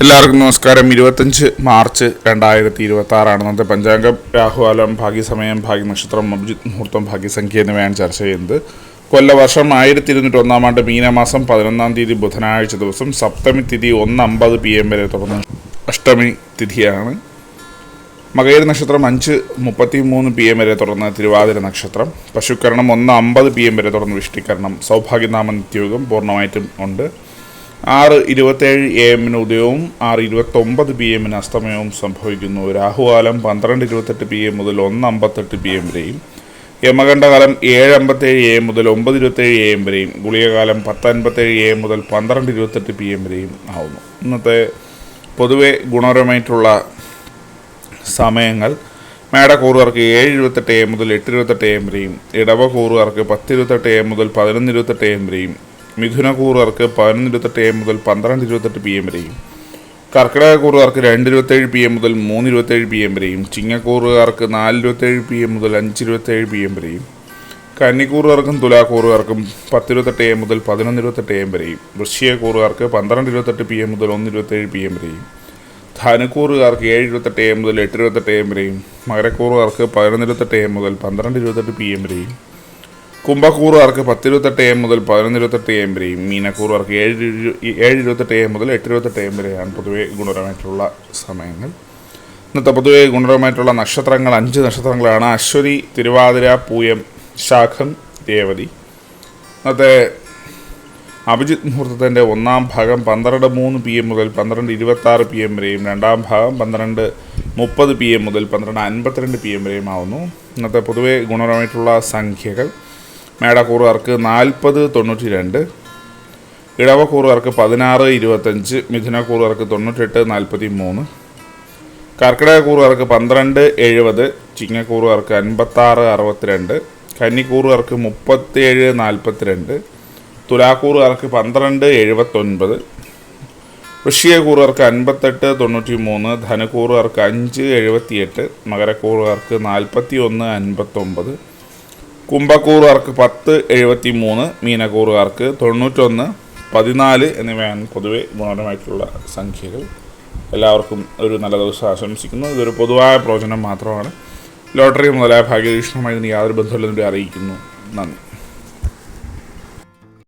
എല്ലാവർക്കും നമസ്കാരം. 25 മാർച്ച് 2026 അന്നത്തെ പഞ്ചാംഗം. രാഹുകാലം, ഭാഗ്യസമയം, ഭാഗ്യനക്ഷത്രം, അഭിജിത്ത് മുഹൂർത്തം, ഭാഗ്യസംഖ്യ എന്നിവയാണ് ചർച്ച ചെയ്യുന്നത്. കൊല്ലവർഷം 1201 ആണ്ട് മീനമാസം 11 തീയതി ബുധനാഴ്ച ദിവസം സപ്തമി തിഥി 1:50 PM വരെ തുടർന്ന് അഷ്ടമി തിഥിയാണ്. മകയിര നക്ഷത്രം 5:33 PM വരെ തുടർന്ന് തിരുവാതിര നക്ഷത്രം. പശുക്കരണം 1:50 PM വരെ തുടർന്ന് വിഷ്ടിക്കരണം. സൗഭാഗ്യനാമ നിത്യയോഗം പൂർണ്ണമായിട്ടും ഉണ്ട്. 6:27 AM ഉദയവും 6:29 PM അസ്തമയവും സംഭവിക്കുന്നു. രാഹുകാലം 12:28 PM മുതൽ 1:58 PM വരെയും, യമകണ്ഠകാലം 7:57 AM മുതൽ 9:27 AM വരെയും, ഗുളികകാലം 10:57 AM മുതൽ 12:28 PM വരെയും ആവുന്നു. ഇന്നത്തെ പൊതുവെ ഗുണപരമായിട്ടുള്ള സമയങ്ങൾ: മേടക്കൂറുകാർക്ക് 7:28 AM മുതൽ 8:28 AM വരെയും, ഇടവക്കൂറുകാർക്ക് 10:28 AM മുതൽ 11:28 AM വരെയും, മിഥുനക്കൂറുകാർക്ക് 11:28 AM മുതൽ 12:28 PM വരെയും, കർക്കിടകക്കൂറുകാർക്ക് 2:27 PM മുതൽ 3:27 PM വരെയും, ചിങ്ങക്കൂറുകാർക്ക് 4:27 PM മുതൽ 5:27 PM വരെയും, കന്നിക്കൂറുകാർക്കും തുലാക്കൂറുകാർക്കും 10:28 AM മുതൽ 11:28 AM വരെയും, വൃശ്ചികക്കൂറുകാർക്ക് 12:28 PM മുതൽ 1:27 PM വരെയും, ധനുക്കൂറുകാർക്ക് 7:28 AM മുതൽ 8:28 AM വരെയും, മകരക്കൂറുകാർക്ക് 11:28 AM മുതൽ 12:28 PM വരെയും, കുംഭക്കൂറുകാർക്ക് 10:28 AM മുതൽ 11:28 AM വരെയും, മീനക്കൂറുകാർക്ക് 7:28 AM മുതൽ 8:28 AM വരെയാണ് പൊതുവെ ഗുണപരമായിട്ടുള്ള സമയങ്ങൾ. ഇന്നത്തെ പൊതുവെ ഗുണപരമായിട്ടുള്ള നക്ഷത്രങ്ങൾ 5 നക്ഷത്രങ്ങളാണ്: അശ്വതി, തിരുവാതിര, പൂയം, ശാഖം, രേവതി. ഇന്നത്തെ അഭിജിത്ത് മുഹൂർത്തത്തിൻ്റെ 1-ാം ഭാഗം 12:03 PM മുതൽ 12:26 PM വരെയും, 2-ാം ഭാഗം 12:30 PM മുതൽ 12:52 PM വരെയും ആവുന്നു. ഇന്നത്തെ പൊതുവെ ഗുണപരമായിട്ടുള്ള സംഖ്യകൾ: മേടക്കൂറുകാർക്ക് 40-92, ഇടവക്കൂറുകാർക്ക് 16-25, മിഥുനക്കൂറുകാർക്ക് 98-43, കർക്കിടകക്കൂറുകാർക്ക് 12-70, ചിങ്ങക്കൂറുകാർക്ക് 56-62, കന്നിക്കൂറുകാർക്ക് 37-42, തുലാക്കൂറുകാർക്ക് 12-79, വൃശ്ചികക്കൂറുകാർക്ക് 58-93, ധനുക്കൂറുകാർക്ക് 5-78, മകരക്കൂറുകാർക്ക് 41-59, കുംഭക്കൂറുകാർക്ക് 10-73, മീനക്കൂറുകാർക്ക് 91-14 എന്നിവയാണ് പൊതുവെ ഗുണപരമായിട്ടുള്ള സംഖ്യകൾ. എല്ലാവർക്കും ഒരു നല്ല ദിവസം ആശംസിക്കുന്നു. ഇതൊരു പൊതുവായ പ്രവചനം മാത്രമാണ്. ലോട്ടറി മുതലായ ഭാഗ്യരീക്ഷണമായി ഇതിന് യാതൊരു ബന്ധമില്ലെന്ന് അറിയിക്കുന്നു. നന്ദി.